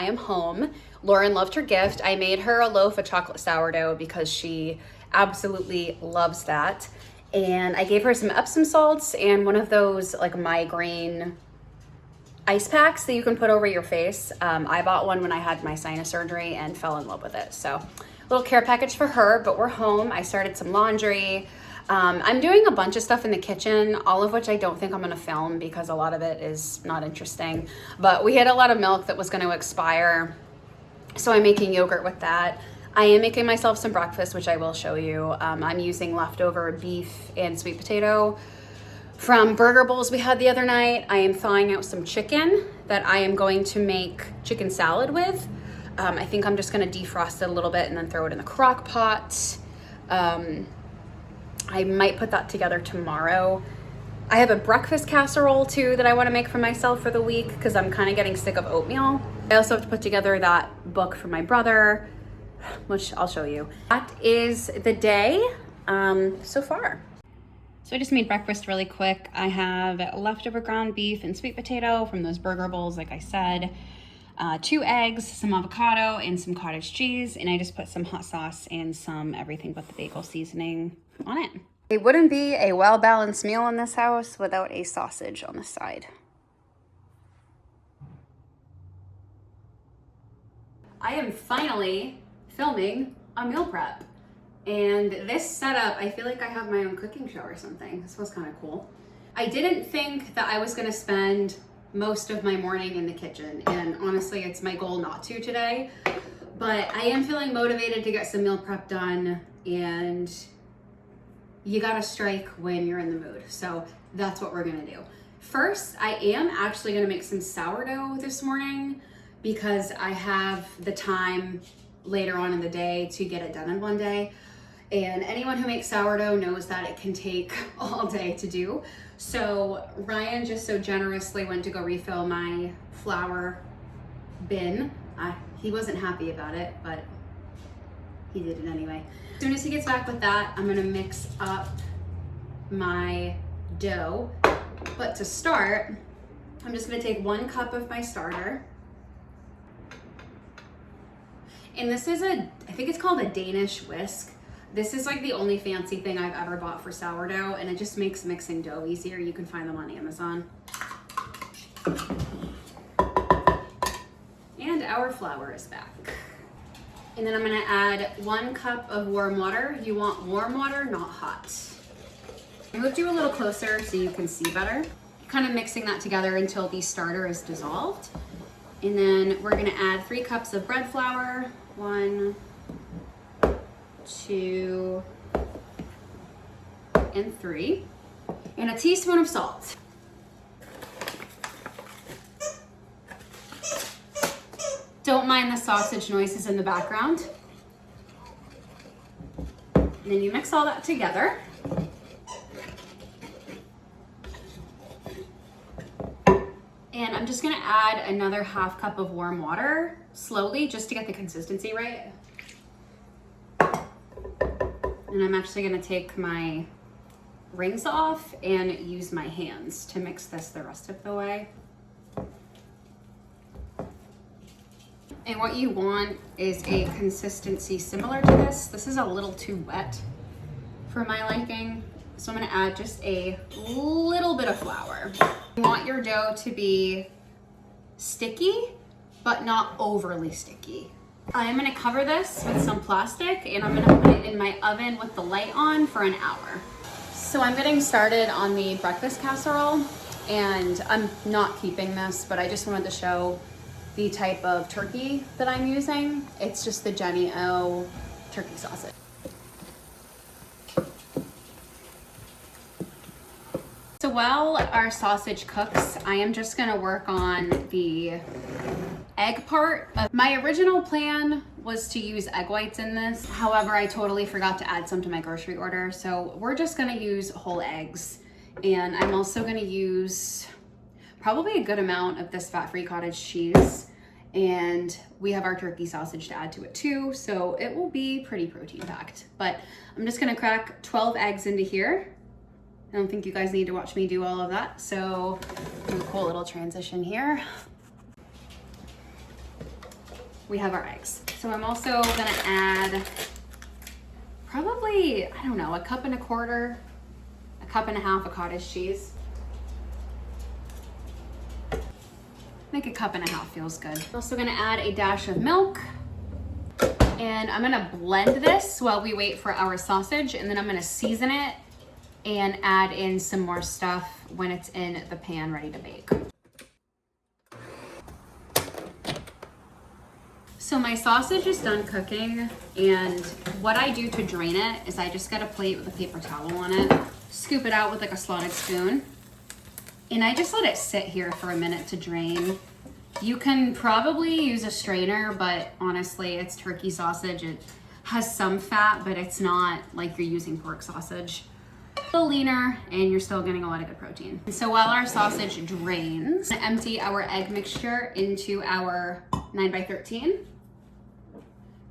am home. Lauren loved her gift. I made her a loaf of chocolate sourdough because she absolutely loves that. And I gave her some Epsom salts and one of those like migraine ice packs that you can put over your face. I bought one when I had my sinus surgery and fell in love with it. So little care package for her, but we're home. I started some laundry. I'm doing a bunch of stuff in the kitchen, all of which I don't think I'm gonna film because a lot of it is not interesting. But we had a lot of milk that was gonna expire, so I'm making yogurt with that. I am making myself some breakfast, which I will show you. I'm using leftover beef and sweet potato from burger bowls we had the other night. I am thawing out some chicken that I am going to make chicken salad with. I think I'm just gonna defrost it a little bit and then throw it in the crock pot. I might put that together tomorrow. I have a breakfast casserole too that I wanna make for myself for the week because I'm kind of getting sick of oatmeal. I also have to put together that book for my brother, which I'll show you. That is the day so far. So I just made breakfast really quick. I have leftover ground beef and sweet potato from those burger bowls, like I said, 2 eggs, some avocado, and some cottage cheese. And I just put some hot sauce and some everything but the bagel seasoning on it. It wouldn't be a well-balanced meal in this house without a sausage on the side. I am finally filming a meal prep. And this setup, I feel like I have my own cooking show or something. This was kind of cool. I didn't think that I was gonna spend most of my morning in the kitchen. And honestly, it's my goal not to today. But I am feeling motivated to get some meal prep done. And you gotta strike when you're in the mood. So that's what we're gonna do. First, I am actually gonna make some sourdough this morning because I have the time later on in the day to get it done in one day. And anyone who makes sourdough knows that it can take all day to do. So Ryan just so generously went to go refill my flour bin. He wasn't happy about it, but he did it anyway. As soon as he gets back with that, I'm gonna mix up my dough. But to start, I'm just gonna take 1 cup of my starter. And this is I think it's called a Danish whisk. This is like the only fancy thing I've ever bought for sourdough, and it just makes mixing dough easier. You can find them on Amazon. And our flour is back. And then I'm gonna add 1 cup of warm water. You want warm water, not hot. I moved you a little closer so you can see better. Kind of mixing that together until the starter is dissolved. And then we're gonna add 3 cups of bread flour. 1, 2, and 3. And a teaspoon of salt. Don't mind the sausage noises in the background. And then you mix all that together. And I'm just gonna add another 1/2 cup of warm water slowly just to get the consistency right. And I'm actually gonna take my rings off and use my hands to mix this the rest of the way. And what you want is a consistency similar to this. This is a little too wet for my liking. So I'm gonna add just a little bit of flour. You want your dough to be sticky, but not overly sticky. I'm gonna cover this with some plastic and I'm gonna put it in my oven with the light on for an hour. So I'm getting started on the breakfast casserole and I'm not keeping this, but I just wanted to show the type of turkey that I'm using. It's just the Jenny O turkey sausage. So while our sausage cooks, I am just gonna work on the egg part. My original plan was to use egg whites in this. However, I totally forgot to add some to my grocery order. So we're just gonna use whole eggs. And I'm also gonna use probably a good amount of this fat-free cottage cheese. And we have our turkey sausage to add to it too. So it will be pretty protein packed. But I'm just gonna crack 12 eggs into here. I don't think you guys need to watch me do all of that. So a cool little transition here. we have our eggs. So I'm also gonna add probably, I don't know, 1.25 cups, 1.5 cups of cottage cheese. I think 1.5 cups feels good. I'm also gonna add a dash of milk. And I'm gonna blend this while we wait for our sausage, and then I'm gonna season it and add in some more stuff when it's in the pan ready to bake. So my sausage is done cooking, and what I do to drain it is I just get a plate with a paper towel on it, scoop it out with like a slotted spoon, and I just let it sit here for a minute to drain. You can probably use a strainer, but honestly, it's turkey sausage. It has some fat, but it's not like you're using pork sausage. A little leaner, and you're still getting a lot of good protein. So while our sausage drains, empty our egg mixture into our 9x13.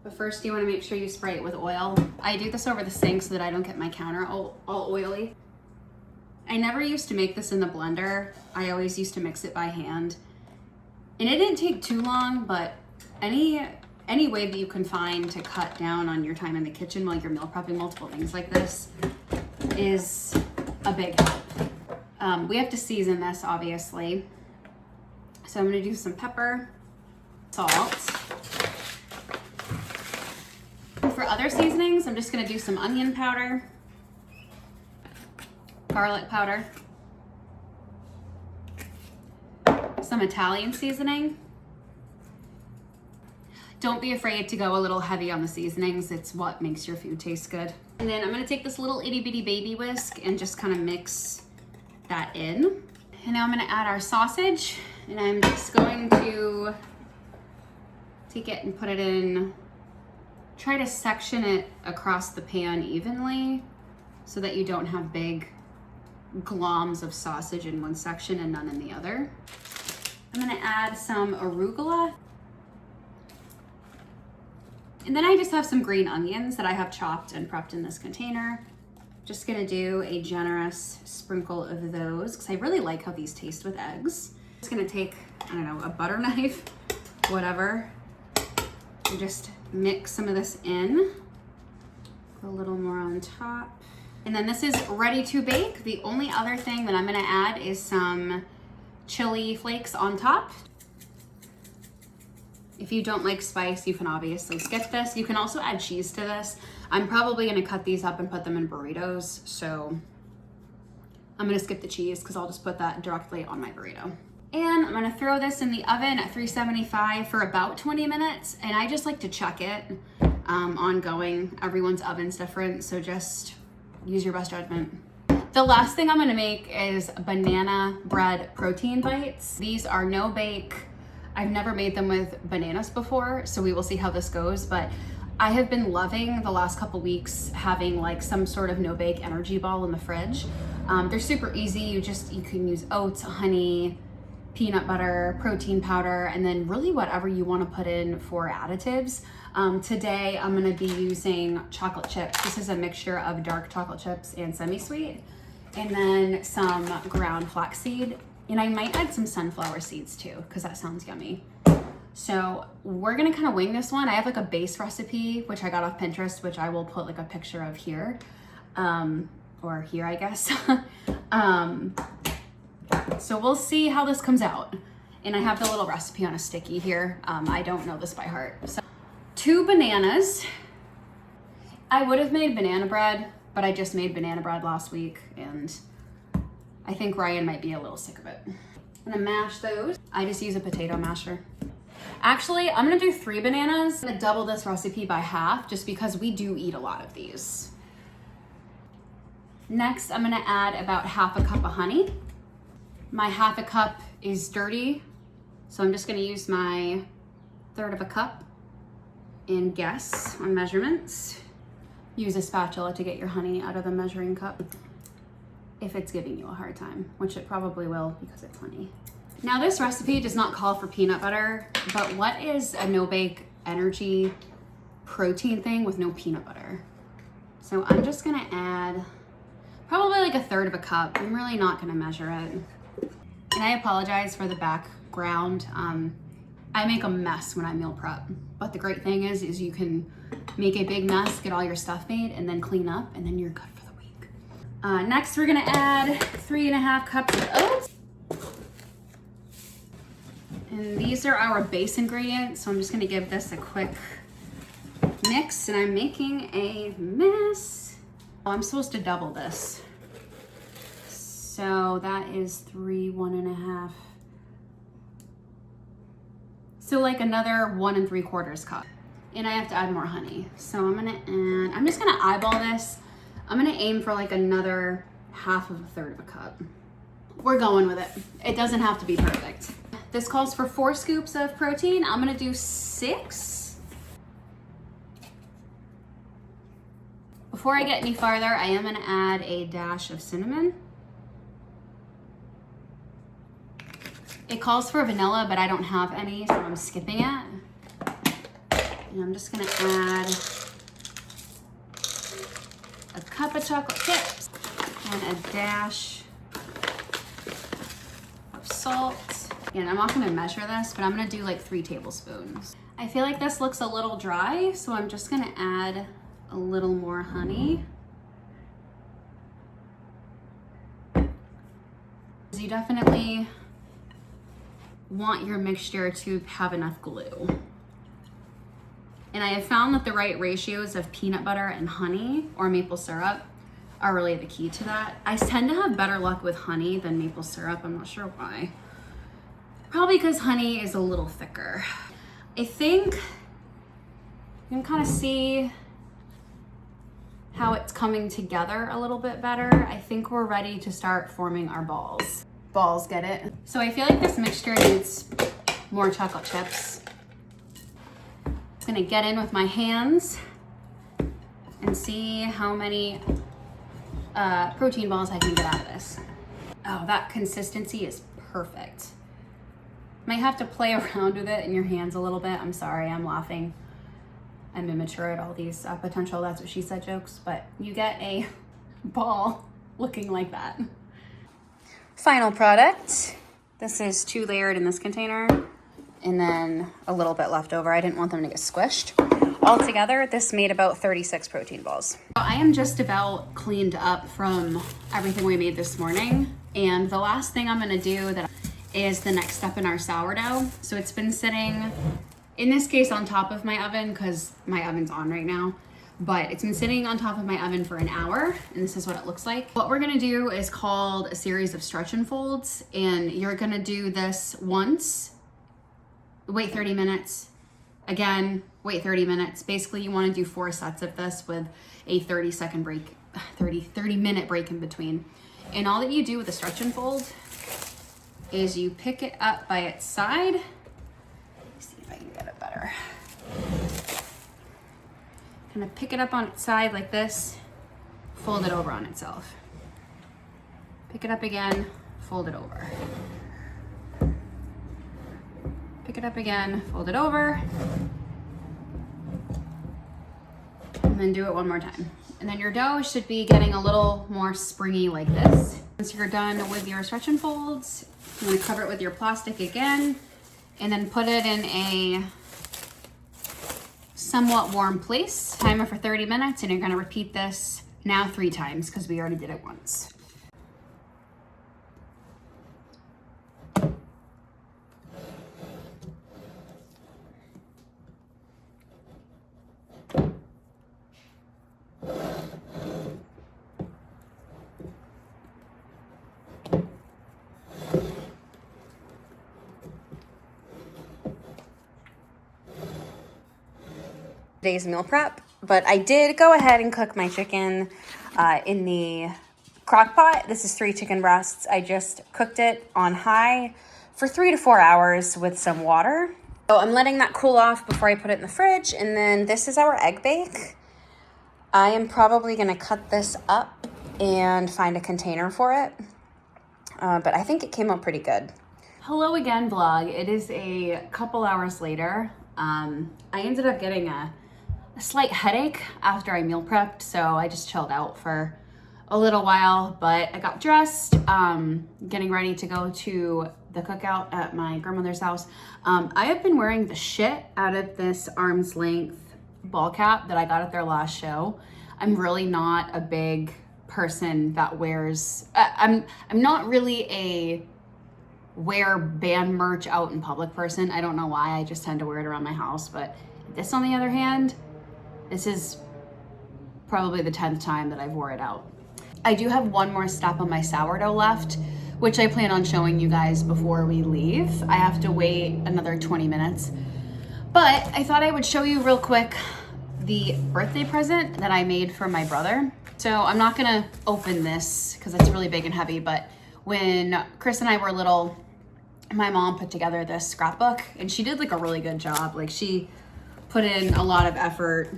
But first you wanna make sure you spray it with oil. I do this over the sink so that I don't get my counter all oily. I never used to make this in the blender. I always used to mix it by hand. And it didn't take too long, but any way that you can find to cut down on your time in the kitchen while you're meal prepping multiple things like this is a big help. We have to season this, obviously. So I'm gonna do some pepper, salt. For other seasonings, I'm just gonna do some onion powder, garlic powder, some Italian seasoning. Don't be afraid to go a little heavy on the seasonings. It's what makes your food taste good. And then I'm gonna take this little itty bitty baby whisk and just kind of mix that in. And now I'm gonna add our sausage, and I'm just going to take it and put it in. Try to section it across the pan evenly so that you don't have big globs of sausage in one section and none in the other. I'm gonna add some arugula. And then I just have some green onions that I have chopped and prepped in this container. Just gonna do a generous sprinkle of those because I really like how these taste with eggs. Just gonna take, I don't know, a butter knife, whatever, and just mix some of this in. Put a little more on top. And then this is ready to bake. The only other thing that I'm gonna add is some chili flakes on top. If you don't like spice, you can obviously skip this. You can also add cheese to this. I'm probably gonna cut these up and put them in burritos, so I'm gonna skip the cheese because I'll just put that directly on my burrito. And I'm gonna throw this in the oven at 375 for about 20 minutes. And I just like to check it ongoing. Everyone's oven's different, so just use your best judgment. The last thing I'm gonna make is banana bread protein bites. These are no bake. I've never made them with bananas before, so we will see how this goes. But I have been loving the last couple weeks having like some sort of no bake energy ball in the fridge. They're super easy. You can use oats, honey, peanut butter, protein powder, and then really whatever you want to put in for additives. Today I'm going to be using chocolate chips. This is a mixture of dark chocolate chips and semi-sweet, and then some ground flaxseed, and I might add some sunflower seeds too because that sounds yummy. So we're gonna kind of wing this one. I have like a base recipe which I got off Pinterest, which I will put like a picture of here, or here I guess. So we'll see how this comes out. And I have the little recipe on a sticky here. I don't know this by heart. So 2 bananas. I would have made banana bread, but I just made banana bread last week and I think Ryan might be a little sick of it. I'm gonna mash those. I just use a potato masher. Actually, I'm gonna do 3 bananas. I'm gonna double this recipe by half just because we do eat a lot of these. Next, I'm gonna add about 1/2 cup of honey. My 1/2 cup is dirty, so I'm just gonna use my 1/3 cup and guess on measurements. Use a spatula to get your honey out of the measuring cup if it's giving you a hard time, which it probably will because it's honey. Now this recipe does not call for peanut butter, but what is a no-bake energy protein thing with no peanut butter? So I'm just gonna add probably like 1/3 cup. I'm really not gonna measure it. And I apologize for the background. I make a mess when I meal prep, but the great thing is you can make a big mess, get all your stuff made, and then clean up, and then you're good for the week. Next, we're gonna add 3.5 cups of oats. And these are our base ingredients, so I'm just gonna give this a quick mix, and I'm making a mess. Oh, I'm supposed to double this. So that is 3, 1.5. So like another 1 3/4 cup. And I have to add more honey. So I'm just gonna eyeball this. I'm gonna aim for like another 1/2 of a 1/3 of a cup. We're going with it. It doesn't have to be perfect. This calls for 4 scoops of protein. I'm gonna do 6. Before I get any farther, I am gonna add a dash of cinnamon. It calls for vanilla, but I don't have any, so I'm skipping it. And I'm just gonna add a cup of chocolate chips and a dash of salt. And I'm not gonna measure this, but I'm gonna do like 3 tablespoons. I feel like this looks a little dry, so I'm just gonna add a little more honey. You definitely want your mixture to have enough glue. And I have found that the right ratios of peanut butter and honey or maple syrup are really the key to that. I tend to have better luck with honey than maple syrup. I'm not sure why. Probably because honey is a little thicker. I think you can kind of see how it's coming together a little bit better. I think we're ready to start forming our balls. Balls, get it? So I feel like this mixture needs more chocolate chips. I'm gonna get in with my hands and see how many protein balls I can get out of this. Oh, that consistency is perfect. Might have to play around with it in your hands a little bit. I'm sorry, I'm laughing. I'm immature at all these potential that's what she said jokes, but you get a ball looking like that. Final product. This is 2 layered in this container and then a little bit left over. I didn't want them to get squished. Altogether, this made about 36 protein balls. I am just about cleaned up from everything we made this morning. And the last thing I'm gonna do that is the next step in our sourdough. So it's been sitting, in this case, on top of my oven because my oven's on right now. But it's been sitting on top of my oven for an hour, and this is what it looks like. What we're gonna do is called a series of stretch and folds, and you're gonna do this once, wait 30 minutes, again, wait 30 minutes. Basically, you wanna do 4 sets of this with a 30-second break, 30-minute break in between. And all that you do with the stretch and fold is you pick it up by its side. Let me see if I can get it better. Kind of pick it up on its side like this, fold it over on itself. Pick it up again, fold it over. Pick it up again, fold it over. And then do it one more time. And then your dough should be getting a little more springy like this. Once you're done with your stretch and folds, you're gonna cover it with your plastic again, and then put it in a somewhat warm place. Timer for 30 minutes, and you're gonna repeat this now 3 times because we already did it once. Today's meal prep, but I did go ahead and cook my chicken in the crock pot. This is 3 chicken breasts. I just cooked it on high for 3 to 4 hours with some water. So I'm letting that cool off before I put it in the fridge. And then this is our egg bake. I am probably gonna cut this up and find a container for it. But I think it came out pretty good. Hello again, vlog. It is a couple hours later. I ended up getting a slight headache after I meal prepped, so I just chilled out for a little while, but I got dressed, getting ready to go to the cookout at my grandmother's house. I have been wearing the shit out of this arm's length ball cap that I got at their last show. I'm really not a big person that wears, I'm not really a wear band merch out in public person. I don't know why, I just tend to wear it around my house. But this, on the other hand, this is probably the 10th time that I've wore it out. I do have one more step on my sourdough left, which I plan on showing you guys before we leave. I have to wait another 20 minutes. But I thought I would show you real quick the birthday present that I made for my brother. So I'm not gonna open this because it's really big and heavy, but when Chris and I were little, my mom put together this scrapbook and she did like a really good job. Like she put in a lot of effort.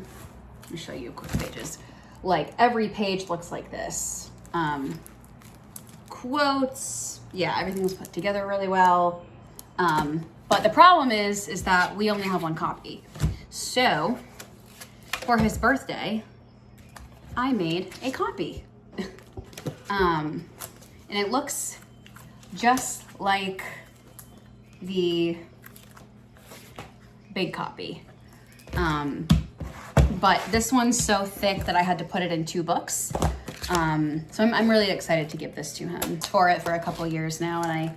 Let me show you quick pages. Like every page looks like this. Quotes, yeah, everything was put together really well. But the problem is that we only have one copy. So for his birthday, I made a copy. And it looks just like the big copy. But this one's so thick that I had to put it in 2 books. So I'm really excited to give this to him. Tore it for a couple years now, and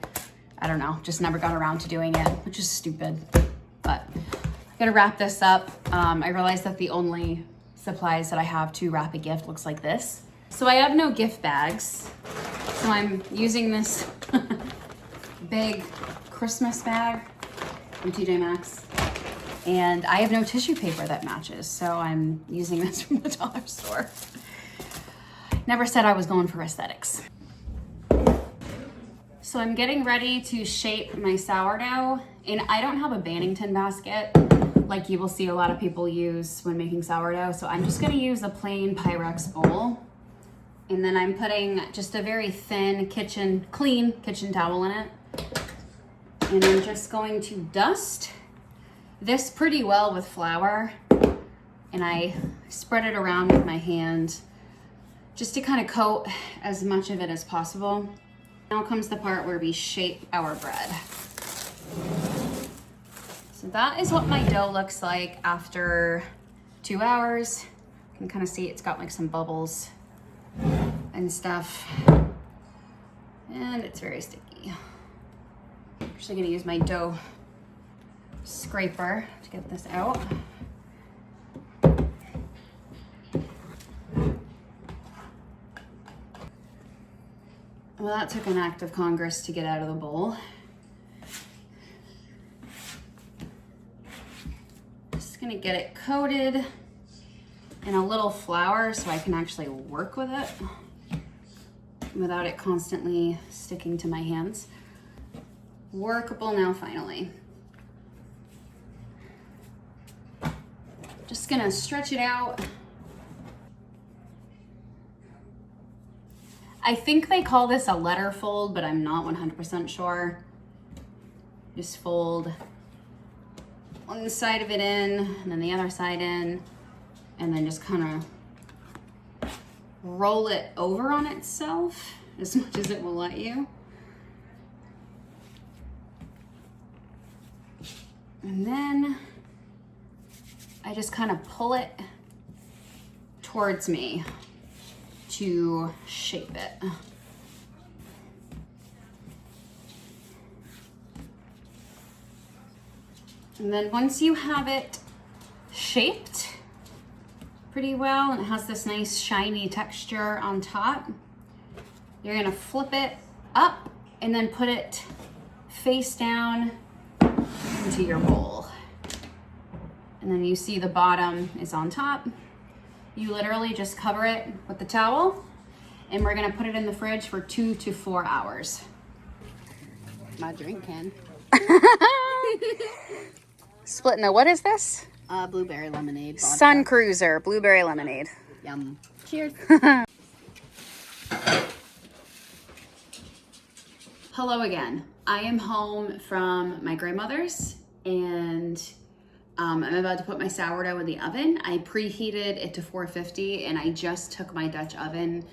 I don't know, just never got around to doing it, which is stupid. But I'm gonna wrap this up. I realized that the only supplies that I have to wrap a gift looks like this. So I have no gift bags. So I'm using this big Christmas bag from TJ Maxx. And I have no tissue paper that matches, so I'm using this from the dollar store. Never said I was going for aesthetics. So I'm getting ready to shape my sourdough, and I don't have a Bannington basket like you will see a lot of people use when making sourdough, so I'm just gonna use a plain Pyrex bowl. And then I'm putting just a very thin clean kitchen towel in it. And I'm just going to dust this pretty well with flour, and I spread it around with my hand just to kind of coat as much of it as possible. Now comes the part where we shape our bread. So that is what my dough looks like after 2 hours. You can kind of see it's got like some bubbles and stuff, and it's very sticky. I'm actually gonna use my dough scraper to get this out. Well, that took an act of Congress to get out of the bowl. Just gonna get it coated in a little flour so I can actually work with it without it constantly sticking to my hands. Workable now, finally. Just gonna stretch it out. I think they call this a letter fold, but I'm not 100% sure. Just fold one side of it in, and then the other side in, and then just kind of roll it over on itself as much as it will let you. And then I just kind of pull it towards me to shape it. And then once you have it shaped pretty well and it has this nice shiny texture on top, you're gonna flip it up and then put it face down into your bowl. And then you see the bottom is on top. You literally just cover it with the towel, and we're gonna put it in the fridge for 2 to 4 hours. My drink can. Splitting the, what is this? Blueberry lemonade. Vodka. Sun Cruiser blueberry lemonade. Yum. Cheers. Hello again. I am home from my grandmother's, and I'm about to put my sourdough in the oven. I preheated it to 450, and I just took my Dutch oven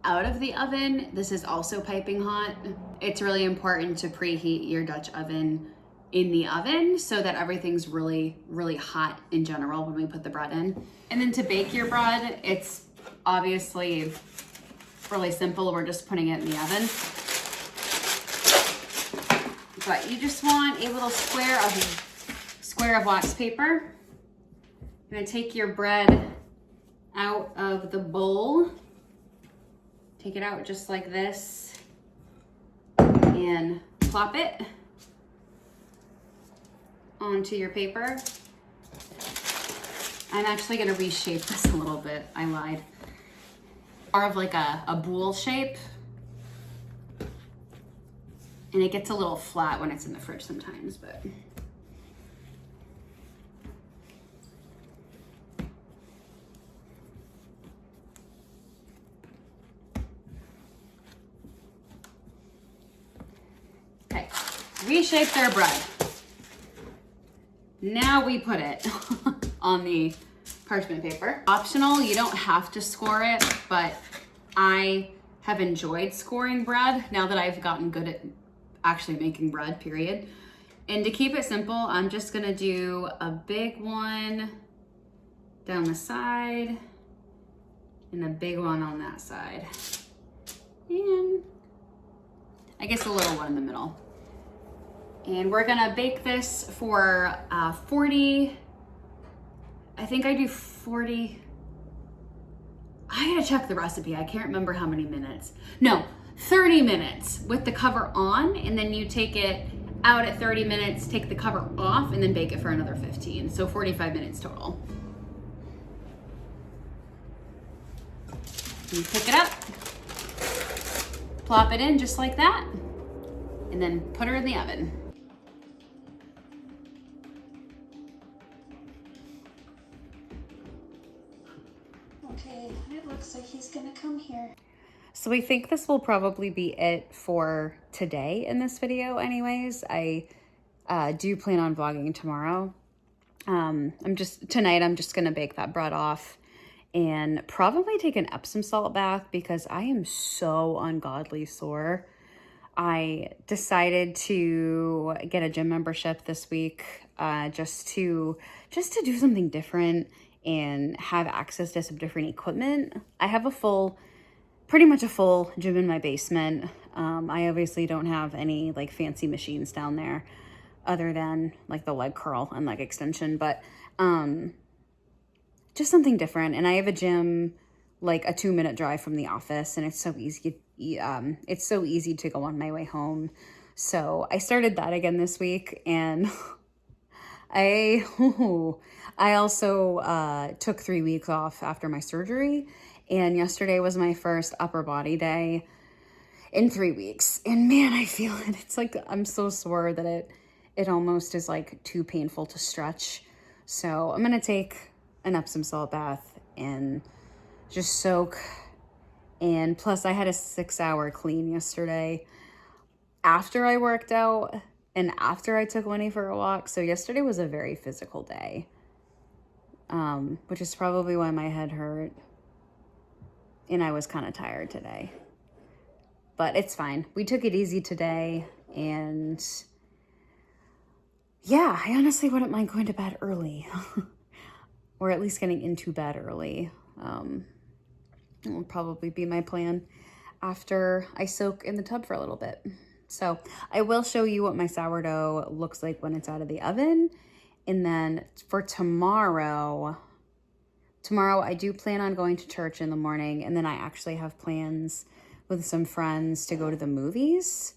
out of the oven, this is also piping hot. It's really important to preheat your Dutch oven in the oven so that everything's really, really hot in general when we put the bread in. And then to bake your bread, it's obviously really simple. We're just putting it in the oven. But you just want a little square of wax paper. You're gonna take your bread out of the bowl. Take it out just like this and plop it onto your paper. I'm actually gonna reshape this a little bit, I lied. More of like a bowl shape. And it gets a little flat when it's in the fridge sometimes, but. Okay, reshape their bread. Now we put it on the parchment paper. Optional, you don't have to score it, but I have enjoyed scoring bread now that I've gotten good at actually making bread, period. And to keep it simple, I'm just gonna do a big one down the side and a big one on that side. And I guess a little one in the middle. And we're gonna bake this for 40, I think I do 40, I gotta check the recipe. I can't remember how many minutes. No, 30 minutes with the cover on, and then you take it out at 30 minutes, take the cover off, and then bake it for another 15. So 45 minutes total. You pick it up, plop it in just like that, and then put her in the oven. Okay, it looks like he's gonna come here. So I think this will probably be it for today in this video anyways. I do plan on vlogging tomorrow. Tonight I'm just gonna bake that bread off and probably take an Epsom salt bath because I am so ungodly sore. I decided to get a gym membership this week just to do something different and have access to some different equipment. I have pretty much a full gym in my basement. I obviously don't have any like fancy machines down there other than like the leg curl and leg extension, but just something different. And I have a gym like a 2-minute drive from the office, and it's so easy to go on my way home. So I started that again this week, and I also took 3 weeks off after my surgery, and yesterday was my first upper body day in 3 weeks. And man, I feel it. It's like I'm so sore that it almost is like too painful to stretch. So I'm gonna take an Epsom salt bath and just soak. And plus I had a 6-hour clean yesterday after I worked out and after I took Winnie for a walk. So yesterday was a very physical day, which is probably why my head hurt. And I was kind of tired today, but it's fine. We took it easy today, and yeah, I honestly wouldn't mind going to bed early or at least getting into bed early. It will probably be my plan after I soak in the tub for a little bit. So I will show you what my sourdough looks like when it's out of the oven. And then for tomorrow I do plan on going to church in the morning, and then I actually have plans with some friends to go to the movies.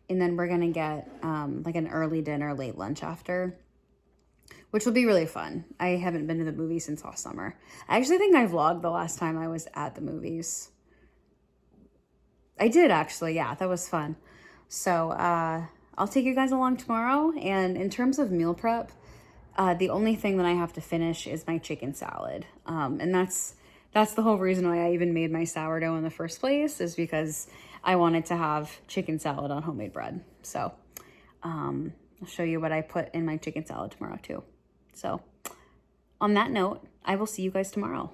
And then we're gonna get like an early dinner, late lunch after, which will be really fun. I haven't been to the movies since last summer. I actually think I vlogged the last time I was at the movies. I did actually, yeah, that was fun. So I'll take you guys along tomorrow. And in terms of meal prep, the only thing that I have to finish is my chicken salad. And that's the whole reason why I even made my sourdough in the first place, is because I wanted to have chicken salad on homemade bread. So I'll show you what I put in my chicken salad tomorrow too. So on that note, I will see you guys tomorrow.